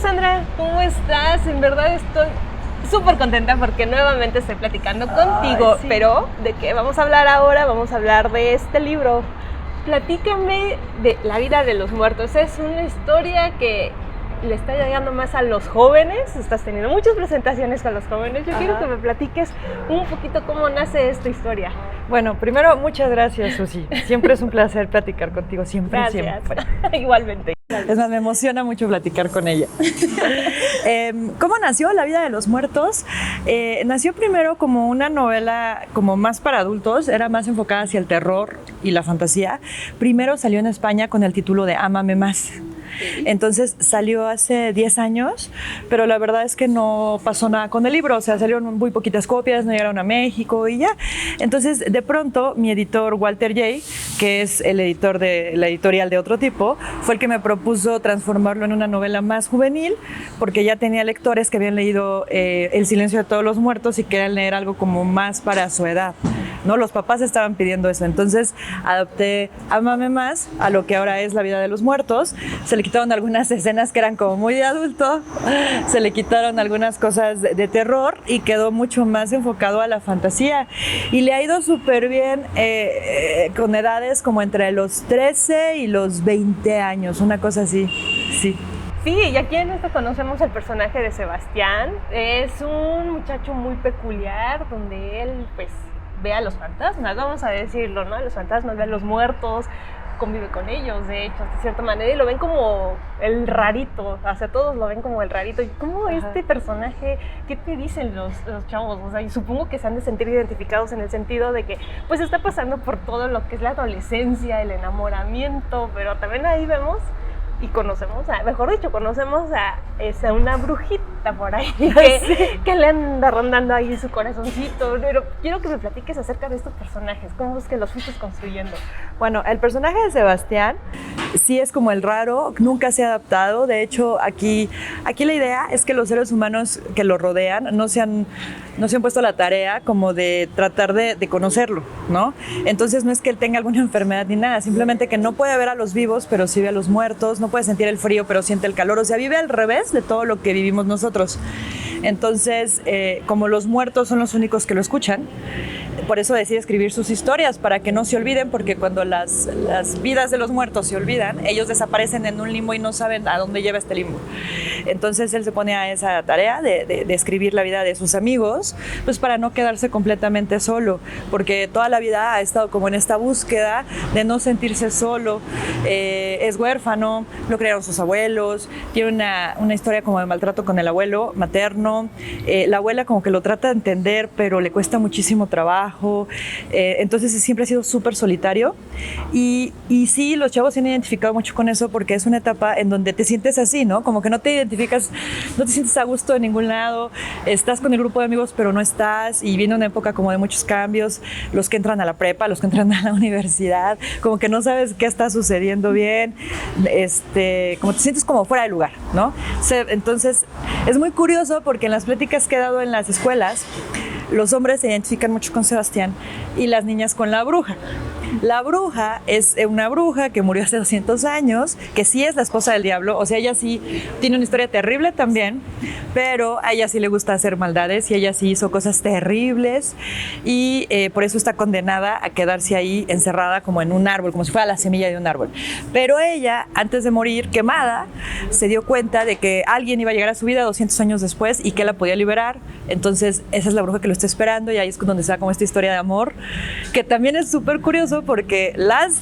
Sandra, ¿cómo estás? En verdad estoy súper contenta porque nuevamente estoy platicando contigo. Sí. Pero, ¿de qué vamos a hablar ahora? Vamos a hablar de este libro. Platícame de La vida de los muertos. Es una historia que le está llegando más a los jóvenes. Estás teniendo muchas presentaciones con los jóvenes. Yo quiero que me platiques un poquito cómo nace esta historia. Bueno, primero, muchas gracias, Susi. Siempre es un placer platicar contigo, siempre, Gracias. siempre. Igualmente. Es más, me emociona mucho platicar con ella. ¿Cómo nació La vida de los muertos? Nació primero como una novela como más para adultos, era más enfocada hacia el terror y la fantasía. Primero salió en España con el título de Ámame más. Entonces salió hace 10 años, pero la verdad es que no pasó nada con el libro, o sea, salieron muy poquitas copias, no llegaron a México y ya. Entonces, de pronto, mi editor Walter J., que es el editor de la editorial de Otro Tipo, fue el que me propuso transformarlo en una novela más juvenil, porque ya tenía lectores que habían leído El silencio de todos los muertos y querían leer algo como más para su edad, ¿no? Los papás estaban pidiendo eso, entonces adapté Ámame más a lo que ahora es La vida de los muertos. Se le quitaron algunas escenas que eran como muy de adulto, se le quitaron algunas cosas de terror y quedó mucho más enfocado a la fantasía. Y le ha ido súper bien con edades como entre los 13 y los 20 años, una cosa así, sí. Sí, y aquí en esto conocemos el personaje de Sebastián. Es un muchacho muy peculiar donde él pues ve a los fantasmas, vamos a decirlo, ¿no? A los fantasmas, ve a los muertos, convive con ellos, de hecho, de cierta manera, y lo ven como el rarito, o sea, todos lo ven como el rarito. ¿Y cómo este personaje, qué te dicen los chavos? O sea, y supongo que se han de sentir identificados en el sentido de que, pues, está pasando por todo lo que es la adolescencia, el enamoramiento, pero también ahí vemos y conocemos, mejor dicho, conocemos a una brujita por ahí que le anda rondando ahí su corazoncito. Pero quiero que me platiques acerca de estos personajes, cómo es que los fuiste construyendo. Bueno, el personaje de Sebastián sí es como el raro, nunca se ha adaptado. De hecho, aquí la idea es que los seres humanos que lo rodean no se han puesto la tarea como de tratar de conocerlo, ¿no? Entonces no es que él tenga alguna enfermedad ni nada, simplemente que no puede ver a los vivos, pero sí ve a los muertos, no puede sentir el frío, pero siente el calor, o sea, vive al revés de todo lo que vivimos nosotros. Entonces, como los muertos son los únicos que lo escuchan, por eso decide escribir sus historias, para que no se olviden, porque cuando las vidas de los muertos se olvidan, ellos desaparecen en un limbo y no saben a dónde lleva este limbo. Entonces él se pone a esa tarea de escribir la vida de sus amigos, pues para no quedarse completamente solo, porque toda la vida ha estado como en esta búsqueda de no sentirse solo. Es huérfano, lo criaron sus abuelos, tiene una historia como de maltrato con el abuelo materno. La abuela como que lo trata de entender, pero le cuesta muchísimo trabajo. Entonces siempre ha sido súper solitario y sí, los chavos se han identificado mucho con eso, porque es una etapa en donde te sientes así, ¿no? Como que no te identificas, no te sientes a gusto de ningún lado, estás con el grupo de amigos pero no estás, y viene una época como de muchos cambios, los que entran a la prepa, los que entran a la universidad, como que no sabes qué está sucediendo bien, como te sientes como fuera de lugar, ¿no? Entonces es muy curioso porque en las pláticas que he dado en las escuelas, los hombres se identifican mucho con Sebastián y las niñas con la bruja. La bruja es una bruja que murió hace 200 años, que sí es la esposa del diablo, o sea, ella sí tiene una historia terrible también, pero a ella sí le gusta hacer maldades y ella sí hizo cosas terribles y por eso está condenada a quedarse ahí encerrada como en un árbol, como si fuera la semilla de un árbol. Pero ella, antes de morir quemada, se dio cuenta de que alguien iba a llegar a su vida 200 años después y que la podía liberar. Entonces esa es la bruja que lo está esperando, y ahí es donde se da como esta historia de amor, que también es súper curioso porque las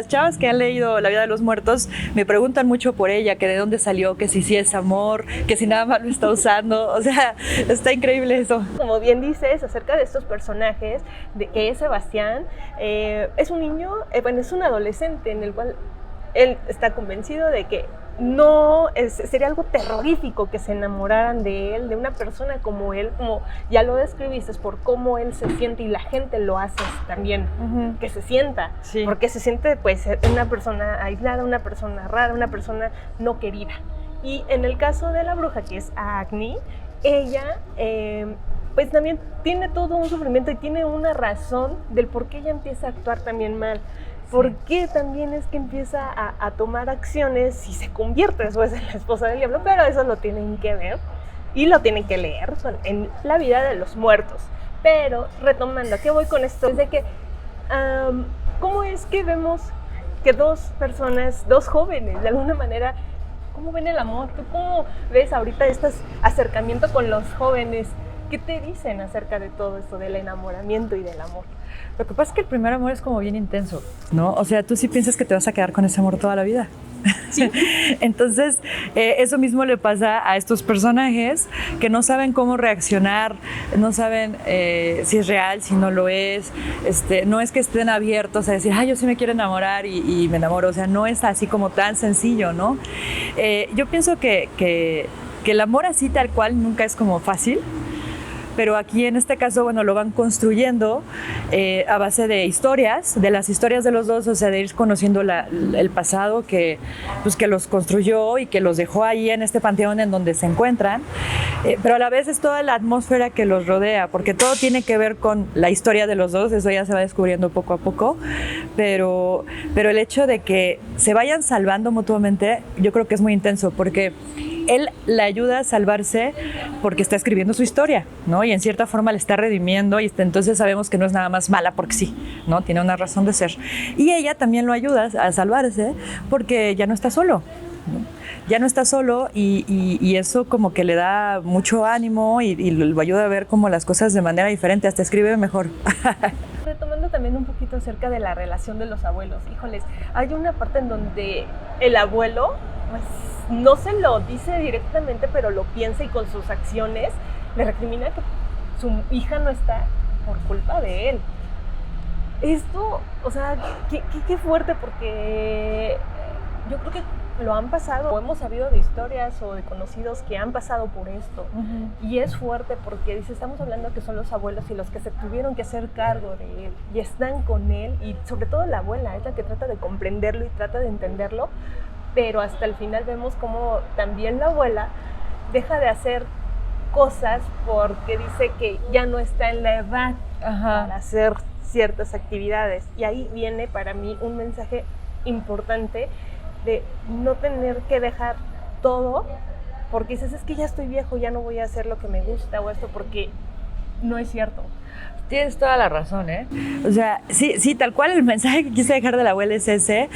chavas que han leído La vida de los muertos me preguntan mucho por ella, que de dónde salió, que si sí es amor, que si nada más lo está usando, o sea, está increíble eso. Como bien dices, acerca de estos personajes, de que es Sebastián, es un niño, es un adolescente en el cual él está convencido de que sería algo terrorífico que se enamoraran de él, de una persona como él, como ya lo describiste, por cómo él se siente, y la gente lo hace también, que se sienta, sí. Porque se siente pues una persona aislada, una persona rara, una persona no querida. Y en el caso de la bruja, que es Agni, ella pues también tiene todo un sufrimiento y tiene una razón del por qué ella empieza a actuar también mal. ¿Por qué también es que empieza a tomar acciones y se convierte después en la esposa del diablo? Pero eso lo tienen que ver y lo tienen que leer en La vida de los muertos. Pero retomando, ¿a qué voy con esto? Es de que, ¿cómo es que vemos que dos personas, dos jóvenes, de alguna manera, cómo ven el amor? ¿Tú cómo ves ahorita este acercamiento con los jóvenes? ¿Qué te dicen acerca de todo esto del enamoramiento y del amor? Lo que pasa es que el primer amor es como bien intenso, ¿no? O sea, tú sí piensas que te vas a quedar con ese amor toda la vida. Sí. Entonces, eso mismo le pasa a estos personajes que no saben cómo reaccionar, no saben si es real, si no lo es. No es que estén abiertos a decir, yo sí me quiero enamorar y me enamoro. O sea, no es así como tan sencillo, ¿no? Yo pienso que el amor así tal cual nunca es como fácil. Pero aquí en este caso, bueno, lo van construyendo a base de historias, de las historias de los dos, o sea, de ir conociendo el pasado que los construyó y que los dejó ahí en este panteón en donde se encuentran. Pero a la vez es toda la atmósfera que los rodea, porque todo tiene que ver con la historia de los dos, eso ya se va descubriendo poco a poco, pero el hecho de que se vayan salvando mutuamente, yo creo que es muy intenso, porque él la ayuda a salvarse porque está escribiendo su historia, ¿no? Y en cierta forma le está redimiendo y entonces sabemos que no es nada más mala porque sí, ¿no? Tiene una razón de ser. Y ella también lo ayuda a salvarse porque ya no está solo, ¿no? Ya no está solo y eso como que le da mucho ánimo y lo ayuda a ver como las cosas de manera diferente, hasta escribe mejor. Retomando también un poquito acerca de la relación de los abuelos, híjoles, hay una parte en donde el abuelo, pues, no se lo dice directamente, pero lo piensa y con sus acciones le recrimina que su hija no está por culpa de él. Esto, o sea, qué fuerte, porque yo creo que lo han pasado, o hemos sabido de historias o de conocidos que han pasado por esto. Uh-huh. Y es fuerte porque dice, estamos hablando que son los abuelos y los que se tuvieron que hacer cargo de él y están con él, y sobre todo la abuela es la que trata de comprenderlo y trata de entenderlo, pero hasta el final vemos como también la abuela deja de hacer cosas porque dice que ya no está en la edad para hacer ciertas actividades. Y ahí viene para mí un mensaje importante de no tener que dejar todo porque dices, es que ya estoy viejo, ya no voy a hacer lo que me gusta o esto, porque no es cierto. Tienes toda la razón, ¿eh? O sea, sí, tal cual el mensaje que quise dejar de la abuela es ese.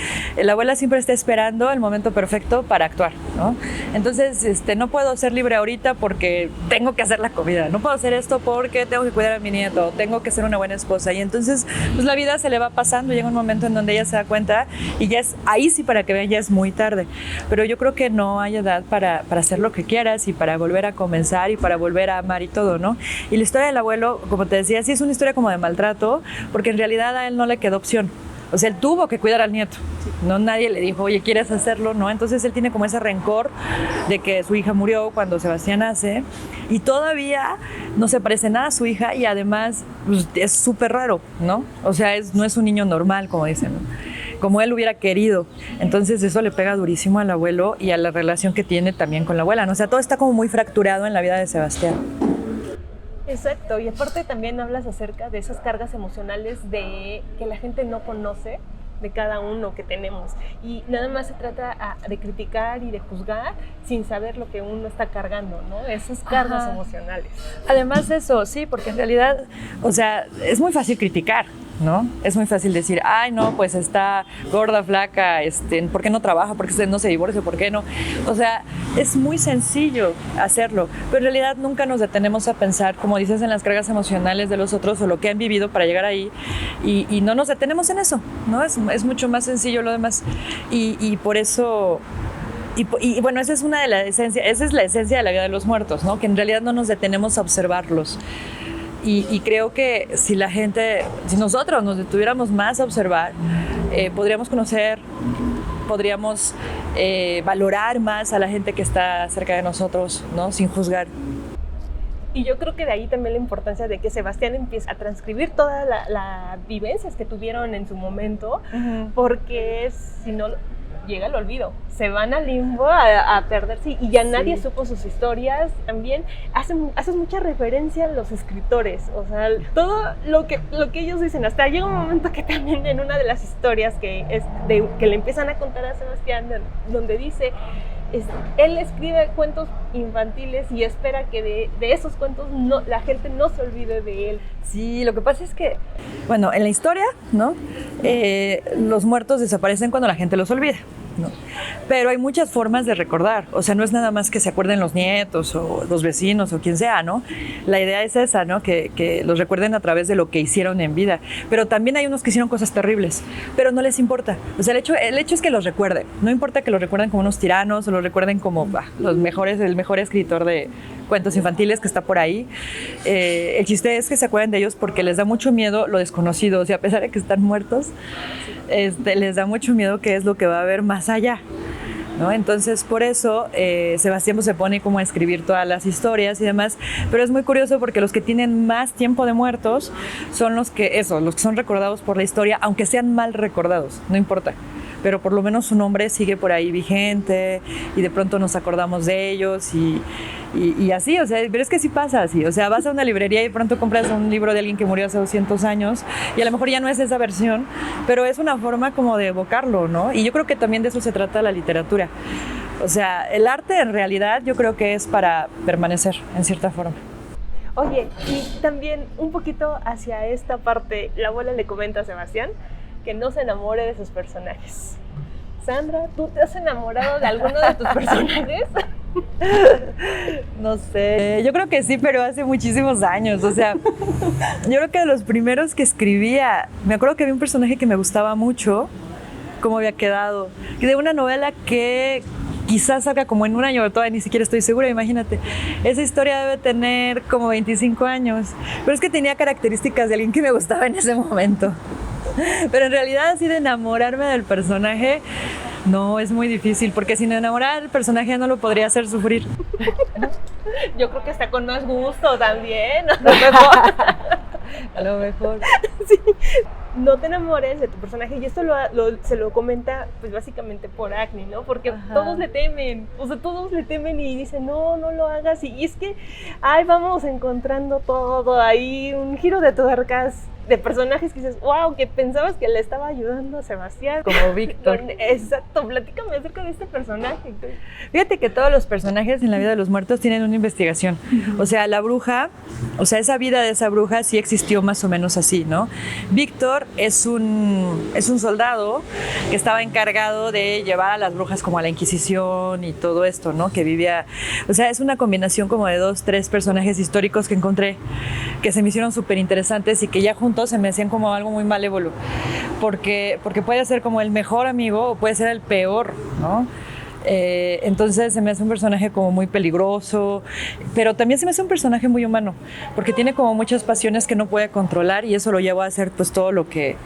La abuela siempre está esperando el momento perfecto para actuar, ¿no? Entonces, no puedo ser libre ahorita porque tengo que hacer la comida, no puedo hacer esto porque tengo que cuidar a mi nieto, tengo que ser una buena esposa. Y entonces, pues la vida se le va pasando, llega un momento en donde ella se da cuenta y ya es, ahí sí para que vean, ya es muy tarde. Pero yo creo que no hay edad para hacer lo que quieras y para volver a comenzar y para volver a amar y todo, ¿no? Y la historia del abuelo, como te decía, sí es una historia como de maltrato, porque en realidad a él no le quedó opción. O sea, él tuvo que cuidar al nieto. No, nadie le dijo, oye, ¿quieres hacerlo? No, entonces él tiene como ese rencor de que su hija murió cuando Sebastián nace y todavía no se parece nada a su hija y además pues, es súper raro, ¿no? O sea, no es un niño normal, como dicen, ¿no? Como él hubiera querido. Entonces eso le pega durísimo al abuelo y a la relación que tiene también con la abuela, ¿no? O sea, todo está como muy fracturado en la vida de Sebastián. Exacto, y aparte también hablas acerca de esas cargas emocionales de que la gente no conoce de cada uno que tenemos, y nada más se trata de criticar y de juzgar sin saber lo que uno está cargando, ¿no? Esas cargas emocionales. Además eso, sí, porque en realidad, o sea, es muy fácil criticar, ¿no? Es muy fácil decir, ay, no, pues está gorda, flaca, ¿por qué no trabaja? ¿Por qué no se divorcia? ¿Por qué no? O sea, es muy sencillo hacerlo, pero en realidad nunca nos detenemos a pensar, como dices, en las cargas emocionales de los otros o lo que han vivido para llegar ahí, y no nos detenemos en eso, ¿no? Es mucho más sencillo lo demás, y por eso... Y bueno, esa es una de las esencias, esa es la esencia de la vida de los muertos, ¿no? Que en realidad no nos detenemos a observarlos. Y creo que si nosotros nos detuviéramos más a observar, podríamos conocer, podríamos valorar más a la gente que está cerca de nosotros, ¿no? Sin juzgar. Y yo creo que de ahí también la importancia de que Sebastián empiece a transcribir todas las vivencias que tuvieron en su momento, porque si no, llega el olvido, se van al limbo a perderse y ya nadie supo sus historias. También haces mucha referencia a los escritores, o sea, todo lo que ellos dicen, hasta llega un momento que también en una de las historias que le empiezan a contar a Sebastián, donde dice, él escribe cuentos infantiles y espera que de esos cuentos la gente no se olvide de él. Sí, lo que pasa es que, bueno, en la historia, ¿no? Los muertos desaparecen cuando la gente los olvida, ¿no? Pero hay muchas formas de recordar, o sea, no es nada más que se acuerden los nietos o los vecinos o quien sea, ¿no? La idea es esa, ¿no? Que los recuerden a través de lo que hicieron en vida, pero también hay unos que hicieron cosas terribles, pero no les importa, o sea, el hecho es que los recuerden, no importa que los recuerden como unos tiranos o los recuerden como el mejor escritor de cuentos infantiles que está por ahí. El chiste es que se acuerden de ellos porque les da mucho miedo lo desconocido, o sea, a pesar de que están muertos, les da mucho miedo qué es lo que va a haber más allá, ¿no? Entonces, por eso Sebastián se pone como a escribir todas las historias y demás, pero es muy curioso porque los que tienen más tiempo de muertos son los que son recordados por la historia, aunque sean mal recordados, no importa. Pero por lo menos su nombre sigue por ahí vigente y de pronto nos acordamos de ellos y así, o sea, pero es que sí pasa así, o sea, vas a una librería y de pronto compras un libro de alguien que murió hace 200 años y a lo mejor ya no es esa versión, pero es una forma como de evocarlo, ¿no? Y yo creo que también de eso se trata la literatura. O sea, el arte en realidad yo creo que es para permanecer en cierta forma. Oye, y también un poquito hacia esta parte, la abuela le comenta a Sebastián que no se enamore de sus personajes. Sandra, ¿tú te has enamorado de alguno de tus personajes? No sé, yo creo que sí, pero hace muchísimos años, o sea, yo creo que de los primeros que escribía, me acuerdo que había un personaje que me gustaba mucho, cómo había quedado, de una novela que quizás salga como en un año, todavía ni siquiera estoy segura, imagínate. Esa historia debe tener como 25 años, pero es que tenía características de alguien que me gustaba en ese momento. Pero en realidad así de enamorarme del personaje, no, es muy difícil, porque sin enamorar del personaje no lo podría hacer sufrir. Yo creo que está con más gusto también, a lo mejor. A lo mejor. Sí. No te enamores de tu personaje, y esto se lo comenta pues básicamente por Agni, ¿no? Porque todos le temen, o sea, todos le temen y dicen, no lo hagas, y es que ahí vamos encontrando todo, ahí un giro de tuercas de personajes que dices, wow, que pensabas que le estaba ayudando a Sebastián. Como Víctor. Exacto, platícame acerca de este personaje. Fíjate que todos los personajes en la vida de los muertos tienen una investigación. O sea, la bruja, o sea, esa vida de esa bruja sí existió más o menos así, ¿no? Víctor es un soldado que estaba encargado de llevar a las brujas como a la Inquisición y todo esto, ¿no? Que vivía, o sea, es una combinación como de 2, 3 personajes históricos que encontré, que se me hicieron súper interesantes y que ya juntos se me hacían como algo muy malévolo, porque puede ser como el mejor amigo o puede ser el peor, ¿no? Entonces se me hace un personaje como muy peligroso, pero también se me hace un personaje muy humano, porque tiene como muchas pasiones que no puede controlar y eso lo llevó a hacer pues todo lo que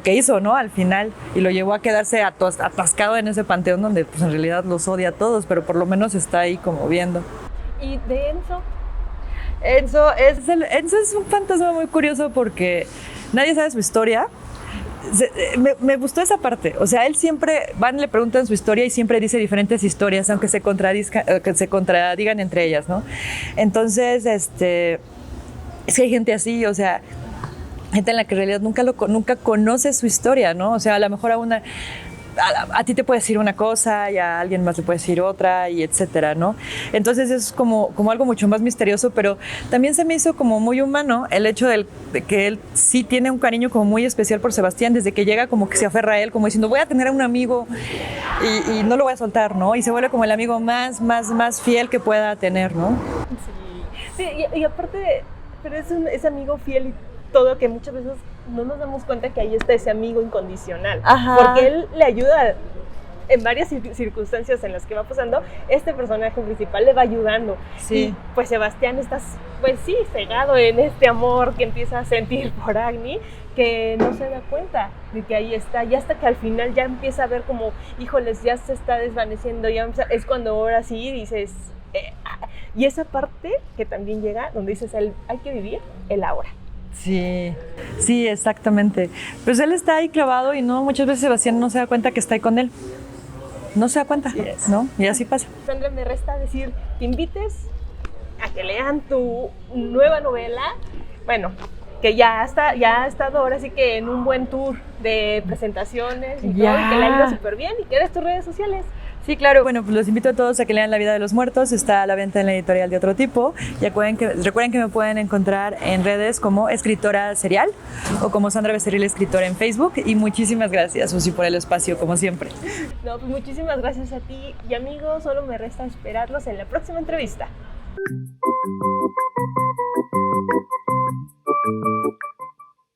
hizo, ¿no? Al final, y lo llevó a quedarse atascado en ese panteón donde pues en realidad los odia a todos, pero por lo menos está ahí como viendo. ¿Y de Enzo? Enzo es un fantasma muy curioso porque nadie sabe su historia. Me gustó esa parte, o sea, él siempre le preguntan su historia y siempre dice diferentes historias, aunque se contradigan entre ellas, ¿no? Entonces, es que hay gente así, o sea, gente en la que en realidad nunca conoce su historia, ¿no? O sea, a lo mejor a ti te puede decir una cosa y a alguien más le puede decir otra y etcétera, ¿no? Entonces es como algo mucho más misterioso, pero también se me hizo como muy humano el hecho de que él sí tiene un cariño como muy especial por Sebastián, desde que llega como que se aferra a él, como diciendo voy a tener a un amigo y no lo voy a soltar, ¿no? Y se vuelve como el amigo más fiel que pueda tener, ¿no? Sí, y aparte, pero es amigo fiel y todo, que muchas veces no nos damos cuenta que ahí está ese amigo incondicional. Ajá. Porque él le ayuda en varias circunstancias en las que va pasando. Este personaje principal le va ayudando. Sí. Y pues Sebastián está, pues sí, cegado en este amor que empieza a sentir por Agni, que no se da cuenta de que ahí está, y hasta que al final ya empieza a ver como, híjoles, ya se está desvaneciendo, es cuando ahora sí dices, y esa parte que también llega, donde dices, hay que vivir el ahora. Sí, exactamente. Pues él está ahí clavado y no, muchas veces Sebastián no se da cuenta que está ahí con él. no se da cuenta, Yes. ¿no? Y así pasa. Sandra, me resta decir que invites a que lean tu nueva novela. Bueno, que ya ha estado ahora sí que en un buen tour de presentaciones y todo, y que le ha ido súper bien, y que eres tus redes sociales. Sí, claro. Bueno, pues los invito a todos a que lean La vida de los muertos. Está a la venta en la editorial de Otro Tipo. Y recuerden que me pueden encontrar en redes como escritora serial o como Sandra Becerril escritora en Facebook. Y muchísimas gracias, Susi, por el espacio, como siempre. No, pues muchísimas gracias a ti. Y amigos, solo me resta esperarlos en la próxima entrevista.